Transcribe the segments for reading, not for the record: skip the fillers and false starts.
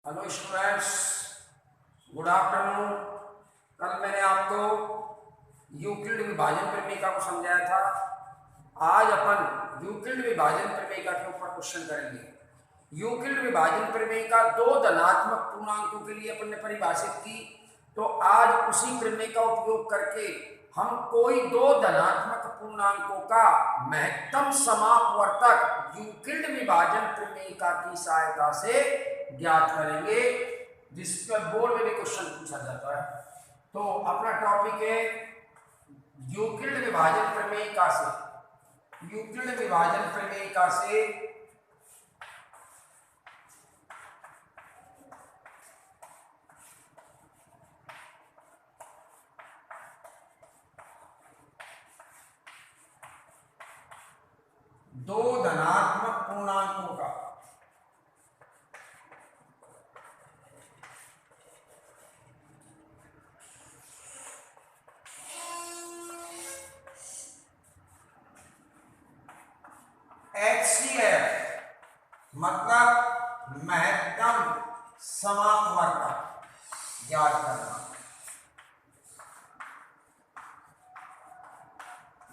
Hello students, good afternoon. कल मैंने आपको यूक्लिड विभाजन प्रमेय को समझाया था। आज अपन यूक्लिड विभाजन प्रमेय के ऊपर क्वेश्चन करेंगे। यूक्लिड विभाजन प्रमेय का दो धनात्मक पूर्णांकों के लिए अपन ने परिभाषित की, तो आज उसी प्रमेय का उपयोग करके हम कोई दो धनात्मक पूर्णांकों का महत्तम समापवर्तक यूक्लिड विभाजन प्रमेय की सहायता से ज्ञात करेंगे, जिसका बोर्ड में भी क्वेश्चन पूछा जाता है। तो अपना टॉपिक है यूक्लिड विभाजन प्रमेय से। यूक्लिड विभाजन प्रमेय से दो धनात्मक पूर्णांकों का HCF मतलब महत्तम समापवर्तक ज्ञात करना,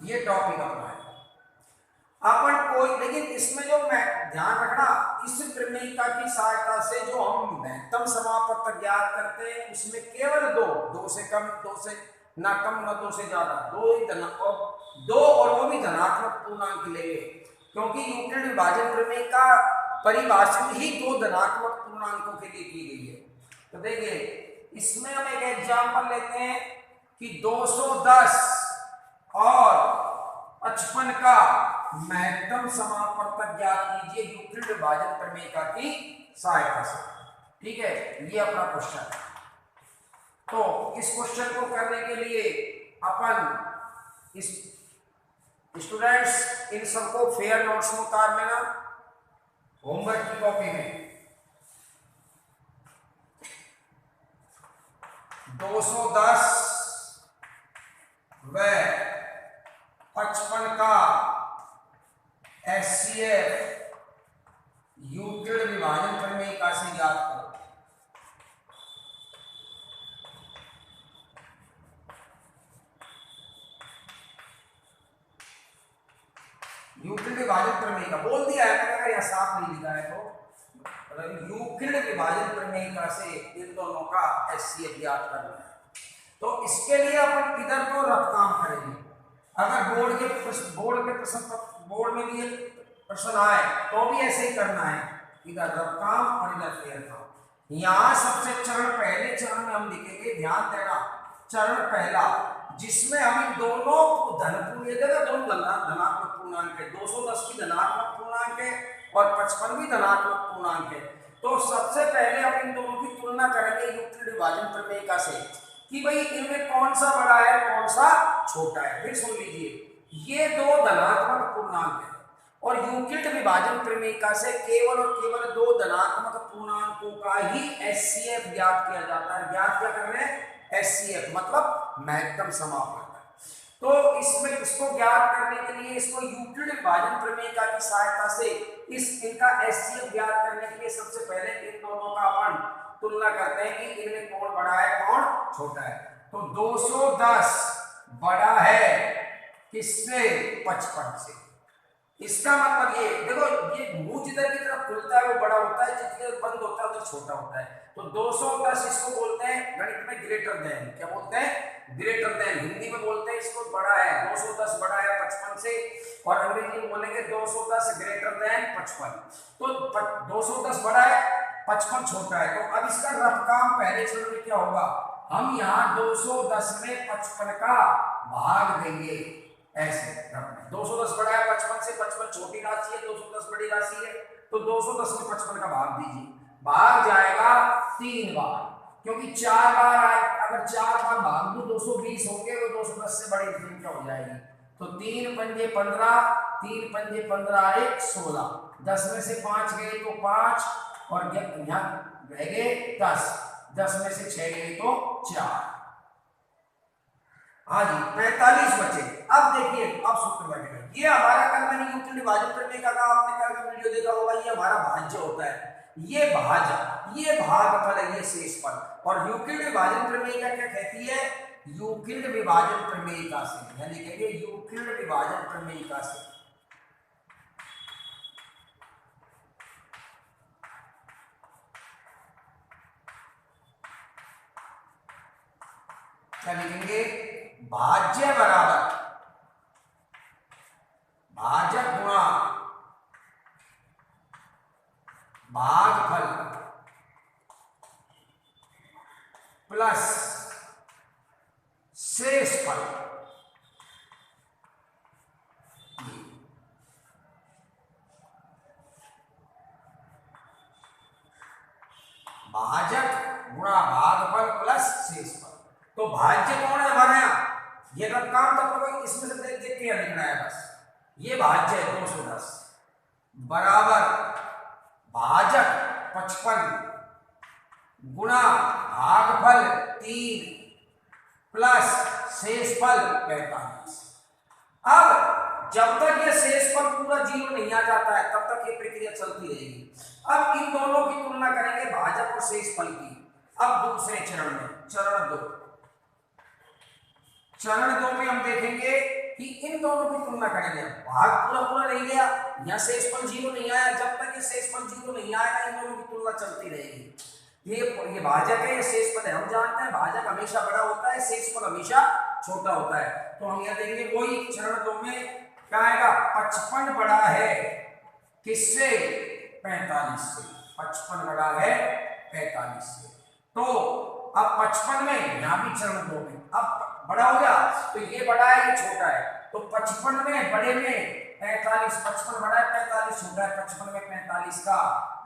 ये टॉपिक अपना है। अपन कोई, लेकिन इसमें जो मैं ध्यान रखना, इस प्रमेय की सहायता से जो हम महत्तम समापवर्तक ज्ञात करते हैं उसमें केवल दो से कम, दो से ना कम ना दो से ज्यादा, दो और वो भी धनात्मक पूर्णांक लेंगे, क्योंकि यूक्लिड विभाजन प्रमेय का परिभाषित ही दो धनात्मक पूर्णांकों के लिए की गई है। तो देखिए, इसमें हम एक एग्जांपल लेते हैं कि 210 और 55 का महत्तम समापवर्तक ज्ञात कीजिए यूक्लिड विभाजन प्रमेय की सहायता से। ठीक है, ये अपना क्वेश्चन है। तो इस क्वेश्चन को करने के लिए अपन इस स्टूडेंट्स इन सबको फेयर नोट्स में उतार लेना, होमवर्क की कॉपी में 210 व 55 का HCF यूक्लिड विभाजन प्रमेय से ज्ञात करो। यूक्लिड विभाजन प्रमेय का बोल दिया है, अगर यह साफ नहीं लिखा है तो यूक्लिड विभाजन प्रमेय से इन दोनों का HCF ज्ञात करना है। तो इसके लिए अपन इधर तो रफ काम करेंगे। अगर बोर्ड में भी प्रश्न आए तो भी ऐसे ही करना है, इधर रफ काम और इधर फेयर काम। यहाँ सबसे पहले चरण में हम लिखेंगे, ध्यान देना, चरण पहला जिसमें हम इन दोनों धनात्मक पूर्णांक है, 210 भी धनात्मक पूर्णांक है और 55 भी धनात्मक पूर्णांक है। तो सबसे पहले हम इन दोनों की तुलना करेंगे यूक्लिड विभाजन प्रमेय से कि भाई इनमें कौन सा बड़ा है कौन सा छोटा है। फिर सुन लीजिए, ये दो धनात्मक पूर्णांक है और यूक्लिड विभाजन प्रमेय से केवल और केवल दो धनात्मक पूर्णांकों का ही HCF ज्ञात किया जाता है। ज्ञात क्या कर रहे हैं? HCF मतलब महत्तम समापवर्तक। तो इसमें इसको ज्ञात करने के लिए इसको यूक्लिड विभाजन प्रमेय की सहायता से इनका HCF ज्ञात करने के लिए सबसे पहले इन दोनों का अपन तुलना करते हैं कि इनमें कौन बड़ा है कौन छोटा है। तो 210 बड़ा है किससे? 55 से। इसका मतलब ये देखो, ये मुंह जिधर की तरफ खुलता है वो बड़ा होता है, जितने बंद होता है उधर छोटा होता है। तो 210 इसको बोलते हैं गणित में ग्रेटर देन। क्या बोलते हैं? Greater than. हिंदी में बोलते हैं इसको बड़ा है, 210 बड़ा है 55 से, और अंग्रेजी में बोलेंगे 210 ग्रेटर देन 55। तो 210 बड़ा है 55 छोटा है। तो अब इसका रफ काम पहले चरण में क्या होगा, हम यहाँ 210 में 55 का भाग देंगे। ऐसे 210 बड़ा है 55 से, 55 छोटी राशि है, 210 बड़ी राशि है, तो 210 में 55 का भाग दीजिए। भाग जाएगा 3 बार, क्योंकि 4 बार आए, अगर 4 बार भाग दो 220 होंगे, वो 210 से बड़ी संख्या हो जाएगी। तो 3 पंजे 15, 3 पंजे 15 1 16, 10 में से 5 गए तो 5, और यहाँ रह गए 10, 10 में से 6 गए तो 4। हाँ जी, 45 बचे। अब देखिए, अब सूत्र बैठेगा। ये हमारा कल मैंने यूक्लिड विभाजन प्रमेय का आपने कल का वीडियो देखा होगा, ये हमारा भाज्य होता है। ये भाजक, ये भागफल है, ये शेषफल। और यूक्लिड विभाजन प्रमेय क्या कहती है? यूक्लिड विभाजन प्रमेय का से, यानी लिखेंगे यूक्लिड विभाजन प्रमेय का से। क्या लिखेंगे? भाज्य बराबर भाजक गुणा भागफल प्लस शेषफल। भाजक गुणा भागफल प्लस शेषफल। तो भाज्य कौन है हमारे यहाँ? ये रत्काम तत्व को इसमें से देख देख के लिखना है बस। ये भाज्य है 210 बराबर भाजक 55 गुणा भागफल 3 प्लस शेषफल 45। अब जब तक ये शेषफल पूरा 0 नहीं आ जाता है तब तक ये प्रक्रिया चलती रहेगी। अब इन दोनों की तुलना करेंगे भाजक और शेषफल की। अब दूसरे चरण में, चरण 2 में हम देखेंगे कि इन दोनों की तुलना करेंगे। भाग पूरा पूरा नहीं गया, यहाँ शेषफल 0 नहीं आया, जब तक ये शेषफल 0 नहीं आएगा इन दोनों की तुलना चलती रहेगी। ये भाजक है, ये शेषफल है। हम जानते हैं भाजक हमेशा बड़ा होता है, शेषफल हमेशा छोटा होता है। तो हम यहाँ देखेंगे वही चरण 2 में क्या आएगा? 55 बड़ा है किससे? 45 से। 55 बड़ा है 45 से। तो अब 55 में, यहाँ भी चरण 2 में अब बड़ा हो गया, तो ये बड़ा है ये छोटा है। तो 55 में बड़े में 45, 55 बड़ा है 45 छोटा है। 55 में 45 का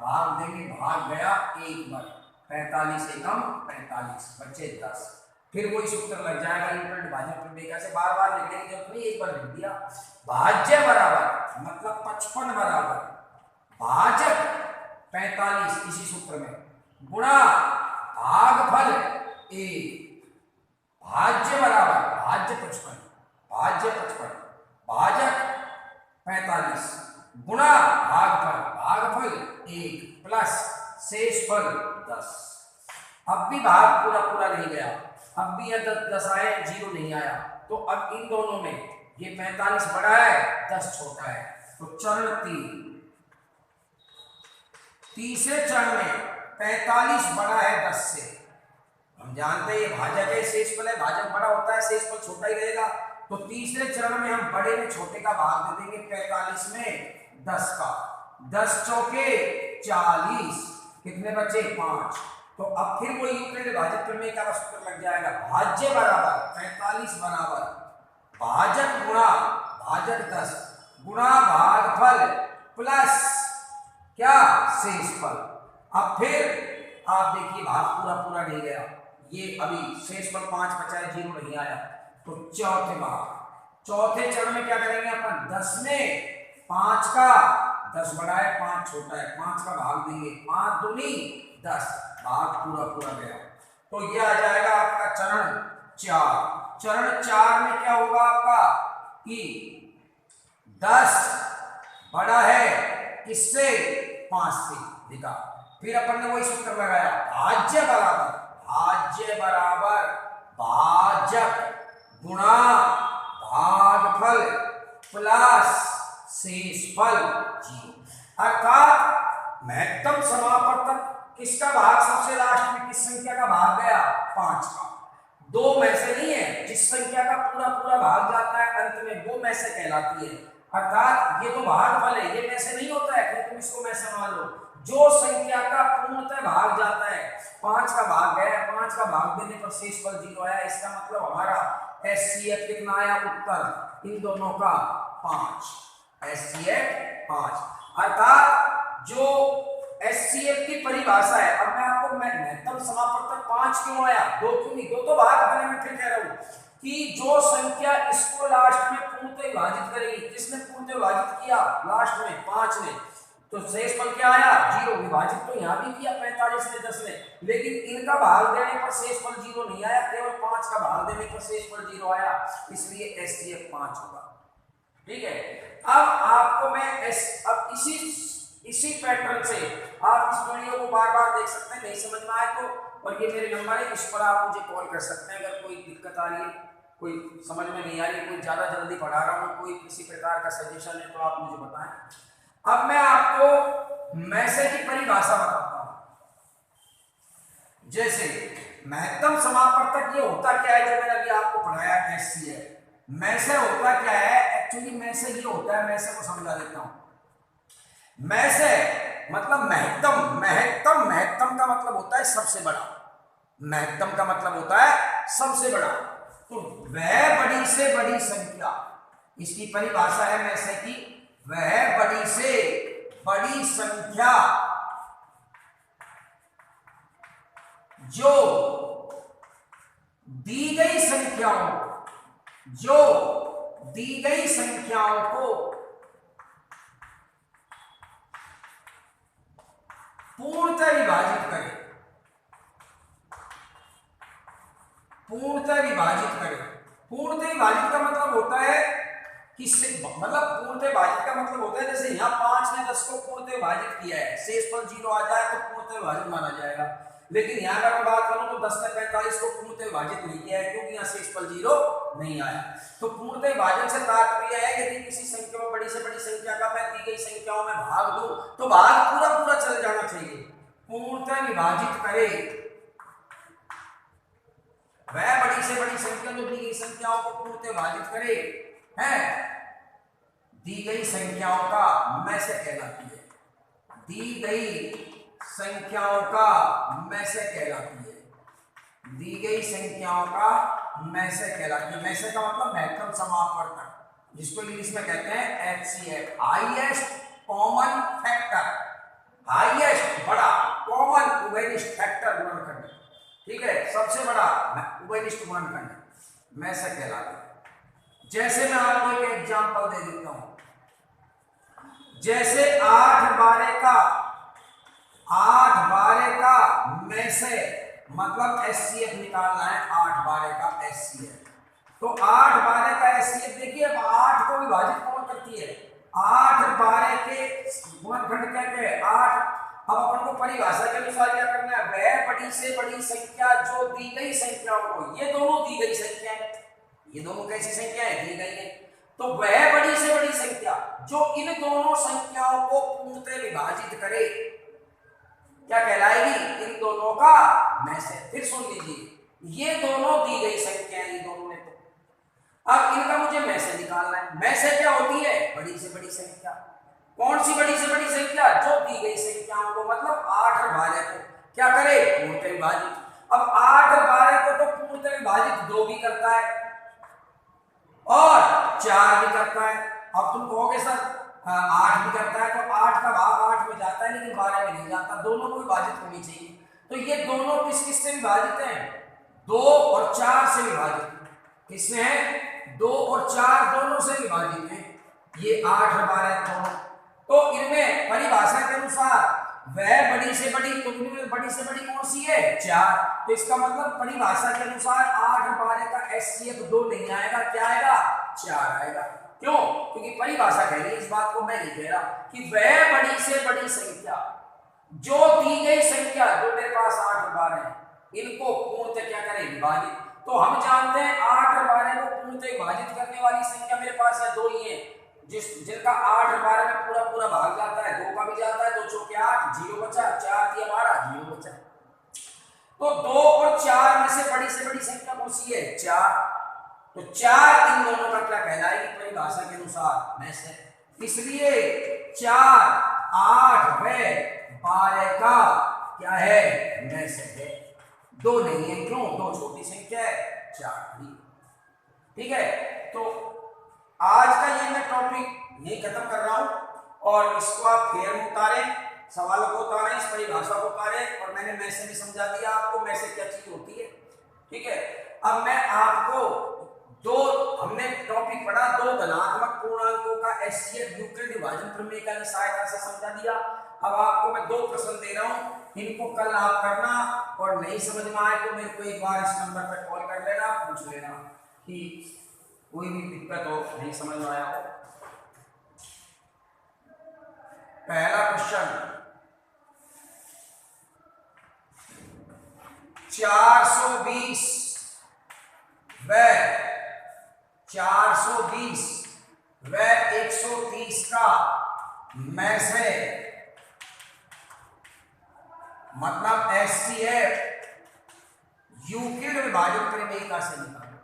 भाग देंगे, भाग गया 1 बार, 45 एकम 45 बचे 10। फिर वही सूत्र लग जाएगा यूक्लिड विभाजन प्रमेय से। बार बार लिखने की जरूरत नहीं, एक बार लिख दिया। भाज्य बराबर मतलब 55 बराबर भाजक 45 इसी सूत्र में गुणा भागफल 1। भाज्य बराबर भाज्य 55 भाजक 45 गुणा भागफल 1 प्लस शेषफल 10। अब भी भाग पूरा पूरा नहीं गया, अब भी यह 10 आए, 0 नहीं आया। तो अब इन दोनों में ये 45 बड़ा है 10 छोटा है। तो चरण 3, तीसरे चरण में 45 बड़ा है 10 से। हम जानते हैं ये भाजक है, शेषफल है, भाजक बड़ा होता है, शेषफल छोटा ही रहेगा। तो तीसरे चरण में हम बड़े में छोटे का भाग दे देंगे 45 में 10 का। 10 चौके 40, कितने बचे? 5। तो अब फिर वो यूक्लिड विभाजन प्रमेय का सूत्र लग जाएगा। भाज्य बराबर 45 बराबर भाजक गुणा भाजक 10 गुणा भागफल प्लस क्या? शेषफल। अब फिर आप देखिए भाग पूरा पूरा नहीं गया, ये अभी शेषफल 5 बचा है, 0 नहीं आया। तो चौथे चरण में क्या करेंगे अपन? 10 में 5 का 10 बड़ा है 5 छोटा है, 5 का भाग देंगे, 5 दूनी 10, भाग पूरा पूरा गया। तो ये आ जाएगा आपका चरण 4। चरण 4 में क्या होगा आपका कि 10 बड़ा है किससे? 5 से। देखा, फिर अपन ने वही सूत्र लगाया, भाज्य बराबर भाजक गुणा भागफल प्लस शेषफल 0। अर्थात महत्तम समापवर्तक किसका भाग सबसे लास्ट में, किस संख्या का भाग गया? 5 का। 2 में से नहीं है, जिस संख्या का पूरा पूरा भाग जाता है अंत में वो में से कहलाती है। अर्थात ये तो भागफल है, ये में से नहीं होता है, फिर तुम इसको में से मान लो। जो संख्या का पूर्णतः भाग जाता है, 5 का भाग गया, 5 का भाग देने पर शेषफल 0 आया। इसका मतलब हमारा एचसीएफ कितना आया? उत्तर इन दोनों का 5, एचसीएफ 5। अर्थात जो एचसीएफ की परिभाषा है, अब मैं आपको महत्तम समापवर्तक 5 क्यों आया, 2 क्यों नहीं? 2 तो भाग बने, मैं फिर कह रहा हूं कि जो संख्या इसको लास्ट में पूर्णतः विभाजित करेगी, किसने पूर्णतः विभाजित किया? लास्ट में 5 ने। तो शेषफल क्या आया? 0। विभाजित तो यहाँ भी किया 45 ने 10 ने, लेकिन इनका भाग देने पर शेषफल 0 नहीं आया, केवल 5 का भाग देने पर शेषफल 0 आया, इसलिए एचसीएफ 5 होगा। ठीक है। अब आपको मैं अब इसी पैटर्न से आप इस वीडियो को बार बार देख सकते हैं, नहीं समझ में आए तो। और ये मेरे नंबर है, इस पर आप मुझे कॉल कर सकते हैं अगर कोई दिक्कत आ रही है, कोई समझ में नहीं आ रही, कोई ज़्यादा जल्दी पढ़ा रहा हूँ, कोई किसी प्रकार का सजेशन है तो आप मुझे बताएं। अब मैं आपको मैसेज की परिभाषा बताता हूँ। जैसे महत्तम समापवर्तक ये होता क्या है, जो मैंने अभी आपको पढ़ाया HCF। मैसे होता क्या है, एक्चुअली मैसे ये होता है, मैसे को समझा देता हूं। मैसे मतलब महत्तम, महत्तम का मतलब होता है सबसे बड़ा, महत्तम का मतलब होता है सबसे बड़ा। तो वह बड़ी से बड़ी संख्या, इसकी परिभाषा है मैसे की, वह बड़ी से बड़ी संख्या जो दी गई संख्याओं को पूर्णतः विभाजित करे, पूर्णतः विभाजित का मतलब होता है कि मतलब पूर्णतः विभाजित का मतलब होता है, जैसे यहाँ 5 ने 10 को पूर्णतः विभाजित किया है, शेष पर 0 आ जाए तो पूर्णतः विभाजित माना जाएगा। लेकिन यहाँ अगर मैं बात करूं तो 10 ने 45 को पूर्णतः विभाजित नहीं किया है, क्योंकि यहाँ शेष पर 0 नहीं आया। तो पूर्णतः विभाजन से तात्पर्य है यदि किसी संख्या में बड़ी से बड़ी संख्या का मैं दी गई संख्याओं में भाग दूं तो भाग पूरा चल जाना चाहिए। पूर्णतः विभाजित करे, वह बड़ी से बड़ी संख्या जो दी गई संख्याओं को पूर्णतः विभाजित करे है, दी गई संख्याओं का मैसे कहलाती है, दी गई संख्याओं का मैसे कहलाती है, दी गई संख्याओं का मैसे कहलाती है। मैसे का मतलब महत्तम समापवर्तक, जिसको इंग्लिश में कहते हैं HCF, highest common factor, highest बड़ा, कॉमन उभयनिष्ठ फैक्टर गुणनखंड, ठीक है, सबसे बड़ा उभयनिष्ठ गुणनखंड मैसे कहलाता है। जैसे मैं आपको एक एग्जांपल दे देता हूं, जैसे 8 12 का मैसे मतलब HCF निकालना है, 8 12 का HCF। तो 8 12 का HCF देखिए, अब 8 को विभाजित कौन करती है, 8 12 के गुणनखंड कहते हैं 8। अब अपन को परिभाषा के अनुसार क्या करना है, वह बड़ी से बड़ी संख्या जो दी गई संख्याओं को, ये दोनों दी गई संख्या है, ये दोनों कैसी संख्या है, दी गई है, तो वह बड़ी से बड़ी संख्या जो इन दोनों संख्याओं को पूर्णतः विभाजित करे क्या कहलाएगी, इन दोनों का मैसे। फिर सुन लीजिए, ये दोनों दी गई संख्या है, ये दोनों ने, तो अब इनका मुझे मैसे निकालना है। मैसे क्या होती है, बड़ी से बड़ी संख्या। कौन सी बड़ी से बड़ी संख्या, जो दी गई संख्याओं को मतलब 8 और 12 को क्या करे, पूर्णतः विभाजित। अब 8 और 12 को तो पूर्णतः विभाजित 2 भी करता है और 4 भी करता है। अब तुम कहोगे सर 8 भी करता है, तो 8 का भाग 8 में जाता है लेकिन 12 में नहीं जाता, दोनों को विभाजित होनी चाहिए। तो ये दोनों किस किस से विभाजित हैं, 2 और 4 से विभाजित। किससे हैं, 2 और 4 दोनों से विभाजित हैं, ये 8 और 12 दोनों। तो इनमें परिभाषा के अनुसार वह बड़ी से बड़ी, तो इनमें बड़ी से बड़ी कौन सी है, 4। तो इसका मतलब परिभाषा के अनुसार 8 और 12 का HCF 2 नहीं आएगा, क्या आएगा, 4 आएगा। क्यों, क्योंकि परिभाषा कह रही है, इस बात को मैं नहीं कह रहा, कि वह बड़ी से बड़ी संख्या जो दी गई संख्या, जो मेरे पास 8 और 12 है, इनको पूर्णतः क्या करें, विभाजित। तो हम जानते हैं 8 और 12 को पूर्णतः विभाजित करने वाली संख्या मेरे पास है 2 ही है, जिनका 8 और 12 में पूरा भाग जाता है, 2 का भी जाता है, 2 चौके 8, 0 बचा, 4 दिया 12, 0 बचा। तो 2 और 4 में से बड़ी संख्या कौन सी है, 4। तो 4 इन दोनों का क्या कहलाएगी परिभाषा के अनुसार, मैसे। इसलिए 4 8 व 12 का क्या है, मैसे है। 2 नहीं है, क्यों, 2 छोटी संख्या है, 4 बड़ी। ठीक है, तो आज का ये मैं टॉपिक यही खत्म कर रहा हूं और इसको आप फेयर में उतारें, सवालों को उतारें, इस परिभाषा को उतारें, और मैंने मैसे भी समझा दिया आपको मैसे क्या चीज होती है। ठीक है, अब मैं आपको हमने टॉपिक पढ़ा 2 धनात्मक पूर्णांकों का HCF यूक्लिड विभाजन प्रमेय का सहायता से समझा दिया। अब आपको मैं 2 प्रश्न दे रहा हूं, इनको कल आप करना, और नहीं समझ में आए तो मेरे को एक बार इस नंबर पर कॉल कर लेना, पूछ लेना कि कोई भी दिक्कत हो, नहीं समझ में आया हो। पहला क्वेश्चन 420 व 130 का में से मतलब HCF यूक्लिड विभाजन प्रमेयिका से निकालो।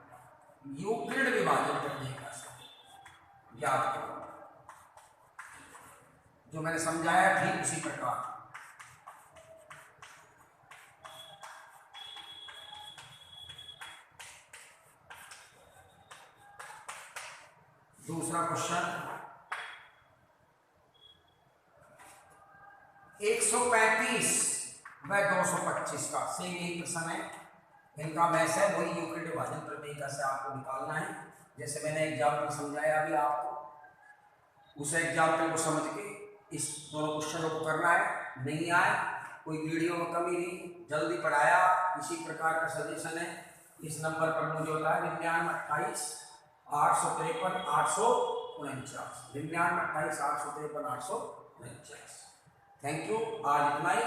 यूक्लिड विभाजन प्रमेयिका से याद करो, जो मैंने समझाया ठीक उसी प्रकार। दूसरा क्वेश्चन 135 व 225 का सेम यही प्रश्न है। इनका मैच है वही यूक्लिड विभाजन प्रमेयिका से आपको निकालना है। जैसे मैंने एग्जाम्पल समझाया अभी आपको, उस एग्जाम्पल को समझ के इस दोनों क्वेश्चनों को करना है। नहीं आए कोई वीडियो में कमी नहीं, जल्दी पढ़ाया, इसी प्रकार का सजेशन है। इस नंबर पर मुझे होता है 992853 849 992853 849। थैंक यू, आज इतना ही।